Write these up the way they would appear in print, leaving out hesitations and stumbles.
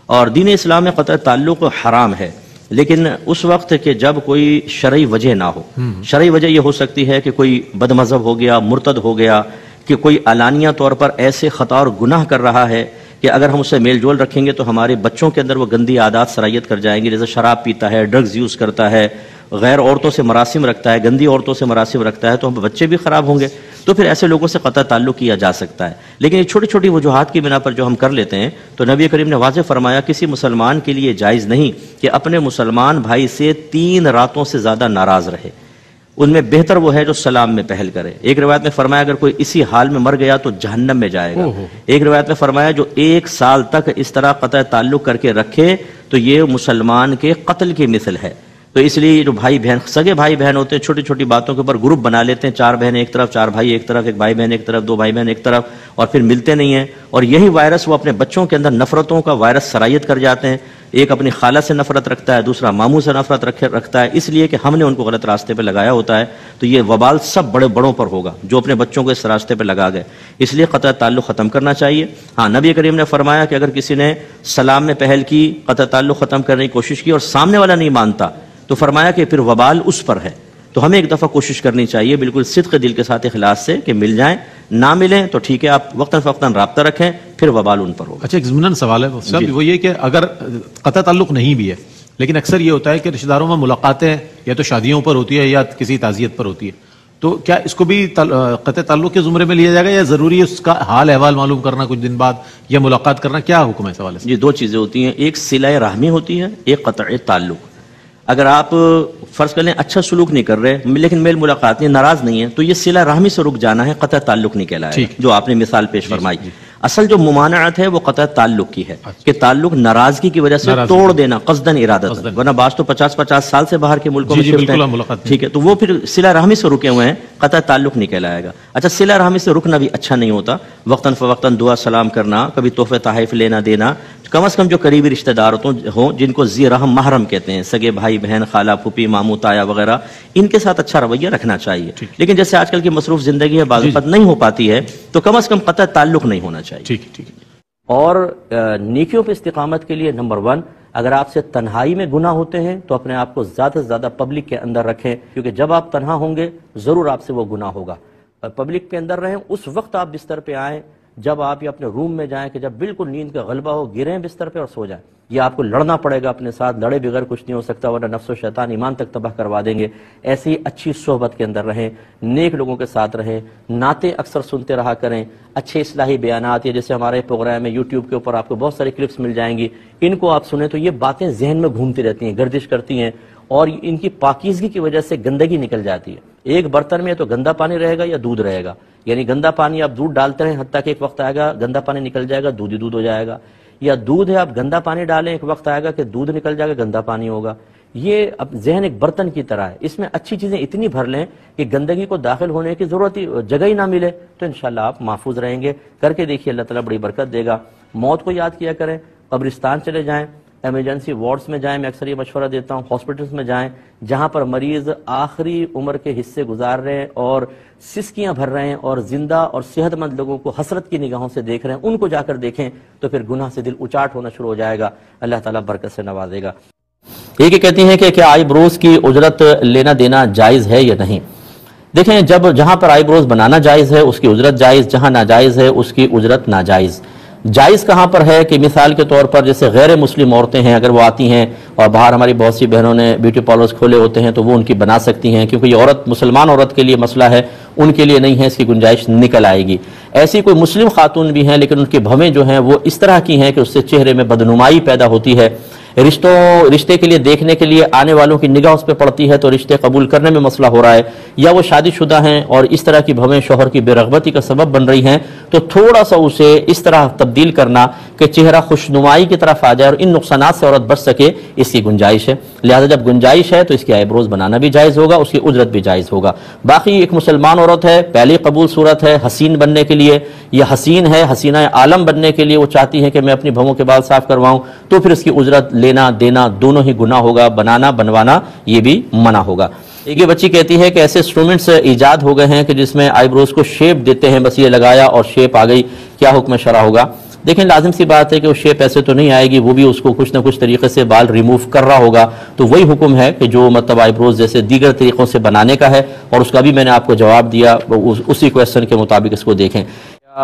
اور دین اسلام میں قطع تعلق حرام ہے، لیکن اس وقت کہ جب کوئی شرعی وجہ نہ ہو. شرعی وجہ یہ ہو سکتی ہے کہ کوئی بد مذہب ہو گیا، مرتد ہو گیا، کہ کوئی علانیہ طور پر ایسے خطا اور گناہ کر رہا ہے کہ اگر ہم اس سے میل جول رکھیں گے تو ہمارے بچوں کے اندر وہ گندی عادات سرایت کر جائیں گے، جیسے شراب پیتا ہے، ڈرگز یوز کرتا ہے، غیر عورتوں سے مراسم رکھتا ہے، گندی عورتوں سے مراسم رکھتا ہے، تو ہم بچے بھی خراب ہوں گے. تو پھر ایسے لوگوں سے قطع تعلق کیا جا سکتا ہے. لیکن یہ چھوٹی چھوٹی وجوہات کی بنا پر جو ہم کر لیتے ہیں، تو نبی کریم نے واضح فرمایا کسی مسلمان کے لیے جائز نہیں کہ اپنے مسلمان بھائی سے 3 راتوں سے زیادہ ناراض رہے. ان میں بہتر وہ ہے جو سلام میں پہل کرے. ایک روایت میں فرمایا اگر کوئی اسی حال میں مر گیا تو جہنم میں جائے گا. ایک روایت میں فرمایا جو 1 سال تک اس طرح قطع تعلق کر کے رکھے تو یہ مسلمان کے قتل کی مثل ہے. تو اس لیے جو بھائی بہن، سگے بھائی بہن ہوتے ہیں، چھوٹی چھوٹی باتوں کے اوپر گروپ بنا لیتے ہیں، 4 بہنیں ایک طرف، 4 بھائی ایک طرف، 1 بھائی بہن ایک طرف، 2 بھائی بہن ایک طرف، اور پھر ملتے نہیں ہیں. اور یہی وائرس وہ اپنے بچوں کے اندر نفرتوں کا وائرس سرایت کر جاتے ہیں. ایک اپنی خالہ سے نفرت رکھتا ہے، دوسرا ماموں سے نفرت رکھتا ہے، اس لیے کہ ہم نے ان کو غلط راستے پہ لگایا ہوتا ہے. تو یہ وبال سب بڑوں پر ہوگا جو اپنے بچوں کو اس راستے پہ لگا گئے. اس لیے قطع تعلق ختم کرنا چاہیے. ہاں، نبی کریم نے فرمایا کہ اگر کسی نے سلام میں پہل کی، قطع تعلق ختم کرنے کی کوشش کی اور سامنے والا نہیں مانتا، تو فرمایا کہ پھر وبال اس پر ہے. تو ہمیں ایک دفعہ کوشش کرنی چاہیے بالکل صدق دل کے ساتھ اخلاص سے کہ مل جائیں، نہ ملیں تو ٹھیک ہے، آپ وقتاً فوقتاً رابطہ رکھیں، پھر وبال ان پر ہوگا. اچھا، ایک ضمناً سوال ہے وہ یہ کہ اگر قطع تعلق نہیں بھی ہے، لیکن اکثر یہ ہوتا ہے کہ رشتہ داروں میں ملاقاتیں یا تو شادیوں پر ہوتی ہے یا کسی تعزیت پر ہوتی ہے، تو کیا اس کو بھی قطع تعلق کے زمرے میں لیا جائے گا یا ضروری ہے اس کا حال احوال معلوم کرنا کچھ دن بعد یا ملاقات کرنا؟ کیا حکم ہے سوال ہے؟ جی، 2 چیزیں ہوتی ہیں، ایک صلہ رحمی ہوتی ہے، ایک قطع تعلق. اگر آپ فرض کر لیں اچھا سلوک نہیں کر رہے لیکن میل ملاقات نہیں، ناراض نہیں ہے، تو یہ صلہ رحمی سے رک جانا ہے، قطع تعلق نہیں کہلائے گا، جو آپ نے مثال پیش فرمائی. اصل جو ممانعت ہے وہ قطع تعلق کی ہے کہ تعلق ناراضگی کی وجہ سے توڑ دینا قصداً ارادتاً، ورنہ بعض تو 50 سال سے باہر کے ملکوں میں شفٹ ہیں، ٹھیک ہے، تو وہ پھر صلہ رحمی سے رکے ہوئے ہیں، قطع تعلق نہیں کہلائے گا. اچھا، صلہ رحمی سے رکنا بھی اچھا نہیں ہوتا، وقتاً فوقتاً دعا سلام کرنا، کبھی تحفے تحائف لینا دینا، کم از کم جو قریبی رشتہ دار ہوں جن کو ذی رحم محرم کہتے ہیں، سگے بھائی بہن، خالہ پھوپھی ماموں تایا وغیرہ، ان کے ساتھ اچھا رویہ رکھنا چاہیے. لیکن جیسے آج کل کی مصروف زندگی ہے، بعض وقت نہیں ہو پاتی ہے، تو کم از کم قطع تعلق نہیں ہونا چاہیے. ٹھیک. اور نیکیوں پہ استقامت کے لیے نمبر 1، اگر آپ سے تنہائی میں گناہ ہوتے ہیں تو اپنے آپ کو زیادہ سے زیادہ پبلک کے اندر رکھیں، کیونکہ جب آپ تنہا ہوں گے ضرور آپ سے وہ گناہ ہوگا. پبلک کے اندر رہیں، اس وقت آپ بستر پہ آئیں جب آپ یہ اپنے روم میں جائیں کہ جب بالکل نیند کا غلبہ ہو، گریں بستر پہ اور سو جائیں. یہ آپ کو لڑنا پڑے گا اپنے ساتھ، لڑے بغیر کچھ نہیں ہو سکتا، ورنہ نفس و شیطان ایمان تک تباہ کروا دیں گے. ایسی اچھی صحبت کے اندر رہیں، نیک لوگوں کے ساتھ رہیں، نعتیں اکثر سنتے رہا کریں، اچھے اصلاحی بیانات، یا جیسے ہمارے پروگرام میں یوٹیوب کے اوپر آپ کو بہت ساری کلپس مل جائیں گی، ان کو آپ سنیں تو یہ باتیں ذہن میں گھومتی رہتی ہیں، گردش کرتی ہیں، اور ان کی پاکیزگی کی وجہ سے گندگی نکل جاتی ہے. ایک برتن میں تو گندا پانی رہے گا یا دودھ رہے گا، یعنی گندا پانی آپ دودھ ڈالتے رہیں حتیٰ کہ ایک وقت آئے گا گندا پانی نکل جائے گا، دودھ ہی دودھ ہو جائے گا، یا دودھ ہے آپ گندا پانی ڈالیں ایک وقت آئے گا کہ دودھ نکل جائے گا، گندا پانی ہوگا. یہ اب ذہن ایک برتن کی طرح ہے، اس میں اچھی چیزیں اتنی بھر لیں کہ گندگی کو داخل ہونے کی ضرورت ہی جگہ ہی نہ ملے، تو انشاءاللہ آپ محفوظ رہیں گے. کر کے دیکھیے، اللہ تعالیٰ بڑی برکت دے گا. موت کو یاد کیا کریں، قبرستان چلے جائیں، ایمرجنسی وارڈز میں جائیں، میں اکثر یہ مشورہ دیتا ہوں، ہاسپٹلز میں جائیں جہاں پر مریض آخری عمر کے حصے گزار رہے ہیں اور سسکیاں بھر رہے ہیں اور زندہ اور صحت مند لوگوں کو حسرت کی نگاہوں سے دیکھ رہے ہیں، ان کو جا کر دیکھیں تو پھر گناہ سے دل اچاٹ ہونا شروع ہو جائے گا. اللہ تعالیٰ برکت سے نوازے گا. یہ کہتی ہیں کہ کیا آئی بروز کی اجرت لینا دینا جائز ہے یا نہیں؟ دیکھیں، جہاں پر آئی بروز بنانا جائز ہے اس کی اجرت جائز، جہاں ناجائز ہے اس کی اجرت ناجائز. جائز کہاں پر ہے کہ مثال کے طور پر جیسے غیر مسلم عورتیں ہیں، اگر وہ آتی ہیں اور باہر ہماری بہت سی بہنوں نے بیوٹی پارلرز کھولے ہوتے ہیں تو وہ ان کی بنا سکتی ہیں، کیونکہ یہ عورت مسلمان عورت کے لیے مسئلہ ہے، ان کے لیے نہیں ہے، اس کی گنجائش نکل آئے گی. ایسی کوئی مسلم خاتون بھی ہیں لیکن ان کی بھویں جو ہیں وہ اس طرح کی ہیں کہ اس سے چہرے میں بدنمائی پیدا ہوتی ہے، رشتے کے لیے دیکھنے کے لیے آنے والوں کی نگاہ اس پہ پڑتی ہے تو رشتے قبول کرنے میں مسئلہ ہو رہا ہے، یا وہ شادی شدہ ہیں اور اس طرح کی بھویں شوہر کی بے رغبتی کا سبب بن رہی ہیں، تو تھوڑا سا اسے اس طرح تبدیل کرنا کہ چہرہ خوشنمائی کی طرف آ جائے اور ان نقصانات سے عورت بچ سکے، اس کی گنجائش ہے. لہذا جب گنجائش ہے تو اس کی آئی بروز بنانا بھی جائز ہوگا، اس کی اجرت بھی جائز ہوگا. باقی ایک مسلمان عورت ہے، پہلی قبول صورت ہے حسین بننے کے لیے، یا حسین ہے حسینہ عالم بننے کے لیے، وہ چاہتی ہے کہ میں اپنی بھووں کے بال صاف کرواؤں، تو پھر اس کی اجرت لینا دینا دونوں ہی گناہ ہوگا، بنانا بنوانا یہ بھی منع ہوگا. ایک یہ بچی کہتی ہے کہ ایسے انسٹرومنٹس ایجاد ہو گئے ہیں کہ جس میں آئی بروز کو شیپ دیتے ہیں، بس یہ لگایا اور شیپ آ گئی، کیا حکم شرع ہوگا؟ دیکھیں لازم سی بات ہے کہ وہ شے پیسے تو نہیں آئے گی، وہ بھی اس کو کچھ نہ کچھ طریقے سے بال ریموو کر رہا ہوگا، تو وہی حکم ہے کہ جو مطلب آئی بروز جیسے دیگر طریقوں سے بنانے کا ہے، اور اس کا بھی میں نے آپ کو جواب دیا، اسی کویسچن کے مطابق اس کو دیکھیں۔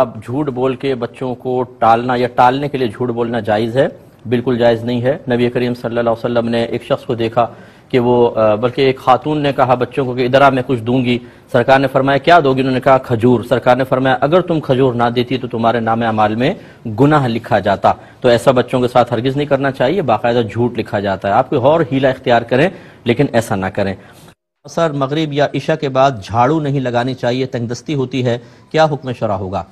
آپ جھوٹ بول کے بچوں کو ٹالنا یا ٹالنے کے لیے جھوٹ بولنا جائز ہے؟ بالکل جائز نہیں ہے۔ نبی کریم صلی اللہ علیہ وسلم نے ایک شخص کو دیکھا کہ وہ بلکہ ایک خاتون نے کہا بچوں کو کہ ادھر آ میں کچھ دوں گی، سرکار نے فرمایا کیا دو گی؟ انہوں نے کہا کھجور۔ سرکار نے فرمایا اگر تم کھجور نہ دیتی تو تمہارے نام اعمال میں گناہ لکھا جاتا۔ تو ایسا بچوں کے ساتھ ہرگز نہیں کرنا چاہیے، باقاعدہ جھوٹ لکھا جاتا ہے۔ آپ کوئی اور ہیلا اختیار کریں لیکن ایسا نہ کریں۔ عصر، مغرب یا عشاء کے بعد جھاڑو نہیں لگانی چاہیے، تنگ دستی ہوتی ہے، کیا حکم شرع ہوگا؟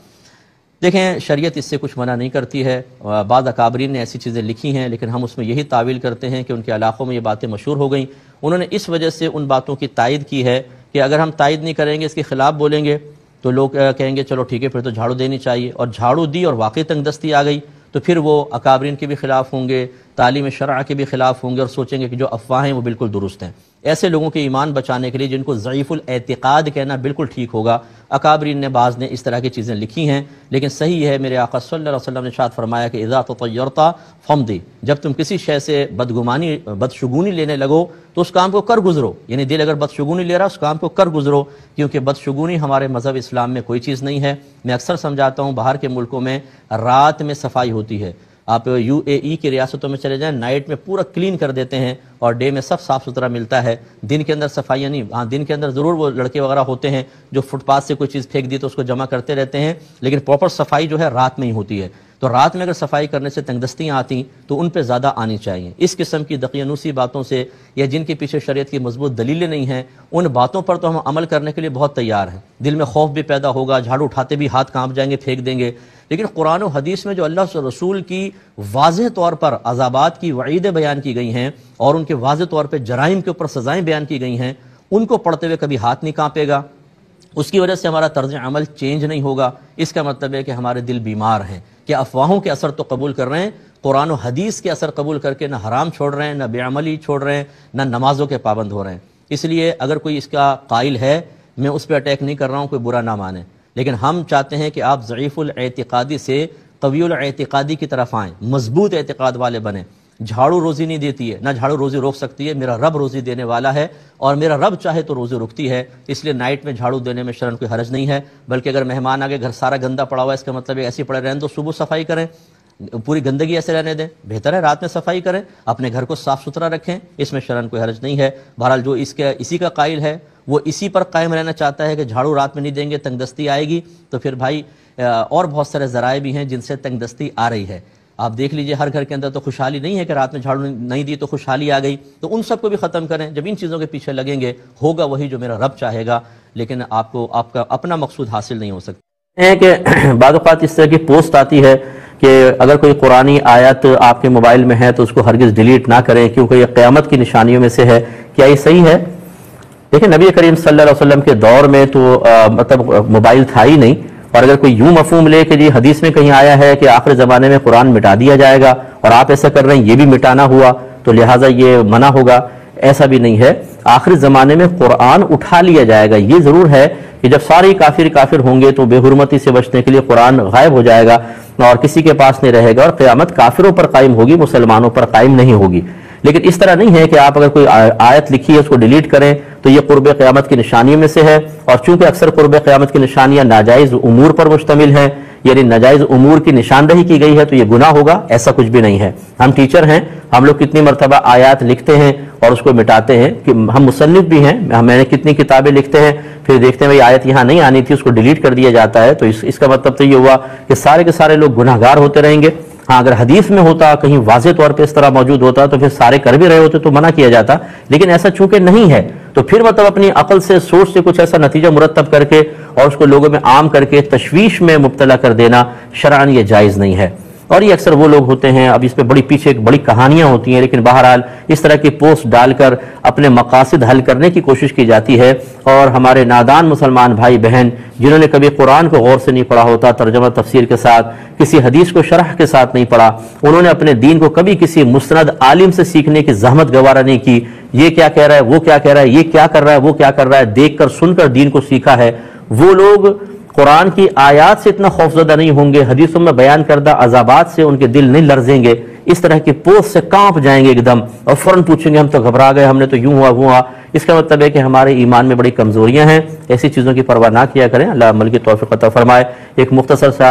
دیکھیں شریعت اس سے کچھ منع نہیں کرتی ہے، بعض اکابرین نے ایسی چیزیں لکھی ہیں لیکن ہم اس میں یہی تعویل کرتے ہیں کہ ان کے علاقوں میں یہ باتیں مشہور ہو گئیں، انہوں نے اس وجہ سے ان باتوں کی تائید کی ہے کہ اگر ہم تائید نہیں کریں گے، اس کے خلاف بولیں گے تو لوگ کہیں گے چلو ٹھیک ہے پھر تو جھاڑو دینی چاہیے، اور جھاڑو دی اور واقعی تنگ دستی آ گئی تو پھر وہ اکابرین کے بھی خلاف ہوں گے، تعلیم شرع کے بھی خلاف ہوں گے، اور سوچیں گے کہ جو افواہیں وہ بالکل درست ہیں۔ ایسے لوگوں کے ایمان بچانے کے لیے جن کو ضعیف الاعتقاد کہنا بالکل ٹھیک ہوگا، اکابرین نے بعض نے اس طرح کی چیزیں لکھی ہیں، لیکن صحیح ہے میرے آقا صلی اللہ علیہ وسلم نے ارشاد فرمایا کہ اذا تطیرت فمضی، جب تم کسی شے سے بدشگونی لینے لگو تو اس کام کو کر گزرو، یعنی دل اگر بدشگونی لے رہا اس کام کو کر گزرو، کیونکہ بدشگونی ہمارے مذہب اسلام میں کوئی چیز نہیں ہے۔ میں اکثر سمجھاتا ہوں باہر کے ملکوں میں رات میں صفائی ہوتی ہے، آپ UAE کی ریاستوں میں چلے جائیں، نائٹ میں پورا کلین کر دیتے ہیں اور ڈے میں سب صاف ستھرا ملتا ہے، دن کے اندر صفائیاں نہیں۔ ہاں دن کے اندر ضرور وہ لڑکے وغیرہ ہوتے ہیں جو فٹ پاتھ سے کوئی چیز پھینک دی تو اس کو جمع کرتے رہتے ہیں، لیکن پراپر صفائی جو ہے رات میں ہی ہوتی ہے۔ تو رات میں اگر صفائی کرنے سے تنگ دستیاں آتی تو ان پہ زیادہ آنی چاہیے۔ اس قسم کی دقیانوسی باتوں سے یا جن کے پیچھے شریعت کی مضبوط دلیلیں نہیں ہیں، ان باتوں پر تو ہم عمل کرنے کے لیے بہت تیار ہیں، دل میں خوف بھی پیدا ہوگا، جھاڑو اٹھاتے بھی ہاتھ کانپ جائیں گے، پھینک دیں گے، لیکن قرآن و حدیث میں جو اللہ سے رسول کی واضح طور پر عذابات کی وعیدیں بیان کی گئی ہیں اور ان کے واضح طور پہ جرائم کے اوپر سزائیں بیان کی گئی ہیں، ان کو پڑھتے ہوئے کبھی ہاتھ نہیں کانپے گا، اس کی وجہ سے ہمارا طرز عمل چینج نہیں ہوگا۔ اس کا مطلب ہے کہ ہمارے دل بیمار ہیں، کہ افواہوں کے اثر تو قبول کر رہے ہیں، قرآن و حدیث کے اثر قبول کر کے نہ حرام چھوڑ رہے ہیں، نہ بے عملی چھوڑ رہے ہیں، نہ نمازوں کے پابند ہو رہے ہیں۔ اس لیے اگر کوئی اس کا قائل ہے، میں اس پہ اٹیک نہیں کر رہا ہوں، کوئی برا نہ مانے، لیکن ہم چاہتے ہیں کہ آپ ضعیف الاعتقادی سے قوی الاعتقادی کی طرف آئیں، مضبوط اعتقاد والے بنیں۔ جھاڑو روزی نہیں دیتی ہے، نہ جھاڑو روزی روک سکتی ہے، میرا رب روزی دینے والا ہے اور میرا رب چاہے تو روزی رکتی ہے، اس لیے نائٹ میں جھاڑو دینے میں شرعاً کوئی حرج نہیں ہے، بلکہ اگر مہمان آگے گھر سارا گندا پڑا ہوا ہے اس کا مطلب ہے ایسے پڑے رہنے تو صبح صفائی کریں، پوری گندگی ایسے رہنے دیں، بہتر ہے رات میں صفائی کریں، اپنے گھر کو صاف ستھرا رکھیں، اس میں شرعاً کوئی حرج نہیں ہے۔ بہرحال جو اسی کا قائل ہے وہ اسی پر قائم رہنا چاہتا ہے کہ جھاڑو رات میں نہیں دیں گے تنگ دستی آئے گی، تو پھر بھائی اور بہت سارے ذرائع بھی ہیں جن سے تنگ دستی آ رہی ہے۔ آپ دیکھ لیجئے ہر گھر کے اندر تو خوشحالی نہیں ہے کہ رات میں جھاڑو نہیں دی تو خوشحالی آ گئی، تو ان سب کو بھی ختم کریں۔ جب ان چیزوں کے پیچھے لگیں گے ہوگا وہی جو میرا رب چاہے گا، لیکن آپ کا اپنا مقصود حاصل نہیں ہو سکتا ہے۔ کہ بعض اوقات اس طرح کی پوسٹ آتی ہے کہ اگر کوئی قرآنی آیت آپ کے موبائل میں ہے تو اس کو ہرگز ڈیلیٹ نہ کریں کیونکہ یہ قیامت کی نشانیوں میں سے ہے، کیا یہ صحیح ہے؟ دیکھیں نبی کریم صلی اللہ علیہ وسلم کے دور میں تو مطلب موبائل تھا ہی نہیں، اور اگر کوئی یوں مفہوم لے کہ جی حدیث میں کہیں آیا ہے کہ آخر زمانے میں قرآن مٹا دیا جائے گا اور آپ ایسا کر رہے ہیں یہ بھی مٹانا ہوا تو لہٰذا یہ منع ہوگا، ایسا بھی نہیں ہے۔ آخر زمانے میں قرآن اٹھا لیا جائے گا، یہ ضرور ہے کہ جب سارے کافر ہوں گے تو بے حرمتی سے بچنے کے لیے قرآن غائب ہو جائے گا اور کسی کے پاس نہیں رہے گا، اور قیامت کافروں پر قائم ہوگی، مسلمانوں پر قائم نہیں ہوگی۔ لیکن اس طرح نہیں ہے کہ آپ اگر کوئی آیت لکھی ہے اس کو ڈیلیٹ کریں تو یہ قرب قیامت کی نشانیوں میں سے ہے، اور چونکہ اکثر قرب قیامت کی نشانیاں ناجائز امور پر مشتمل ہیں، یعنی ناجائز امور کی نشاندہی کی گئی ہے تو یہ گناہ ہوگا، ایسا کچھ بھی نہیں ہے۔ ہم ٹیچر ہیں، ہم لوگ کتنی مرتبہ آیات لکھتے ہیں اور اس کو مٹاتے ہیں، کہ ہم مصنف بھی ہیں، میں نے کتنی کتابیں لکھتے ہیں، پھر دیکھتے ہیں بھائی آیت یہاں نہیں آنی تھی اس کو ڈیلیٹ کر دیا جاتا ہے، تو اس کا مطلب تو یہ ہوا کہ سارے کے سارے لوگ گناہ گار ہوتے رہیں گے۔ ہاں اگر حدیث میں ہوتا، کہیں واضح طور پہ اس طرح موجود ہوتا تو پھر سارے کر بھی رہے ہوتے تو منع کیا جاتا، لیکن ایسا چونکہ نہیں ہے تو پھر مطلب اپنی عقل سے سوچ سے کچھ ایسا نتیجہ مرتب کر کے اور اس کو لوگوں میں عام کر کے تشویش میں مبتلا کر دینا شرعاً یہ جائز نہیں ہے۔ اور یہ اکثر وہ لوگ ہوتے ہیں، اب اس پہ پیچھے بڑی کہانیاں ہوتی ہیں، لیکن بہرحال اس طرح کی پوسٹ ڈال کر اپنے مقاصد حل کرنے کی کوشش کی جاتی ہے، اور ہمارے نادان مسلمان بھائی بہن جنہوں نے کبھی قرآن کو غور سے نہیں پڑھا ہوتا، ترجمہ تفسیر کے ساتھ، کسی حدیث کو شرح کے ساتھ نہیں پڑھا، انہوں نے اپنے دین کو کبھی کسی مستند عالم سے سیکھنے کی زحمت گوارا نہیں کی، یہ کیا کہہ رہا ہے، وہ کیا کہہ رہا ہے، یہ کیا کر رہا ہے، وہ کیا کر رہا ہے، دیکھ کر سن کر دین کو سیکھا ہے، وہ لوگ قرآن کی آیات سے اتنا خوفزدہ نہیں ہوں گے، حدیثوں میں بیان کردہ عذابات سے ان کے دل نہیں لرزیں گے، اس طرح کی پوسٹ سے کانپ جائیں گے ایک دم، اور فوراً پوچھیں گے ہم تو گھبرا گئے، ہم نے تو یوں ہوا۔ اس کا مطلب ہے کہ ہمارے ایمان میں بڑی کمزوریاں ہیں، ایسی چیزوں کی پرواہ نہ کیا کریں۔ اللہ عمل کی توفیق عطا فرمائے۔ ایک مختصر سا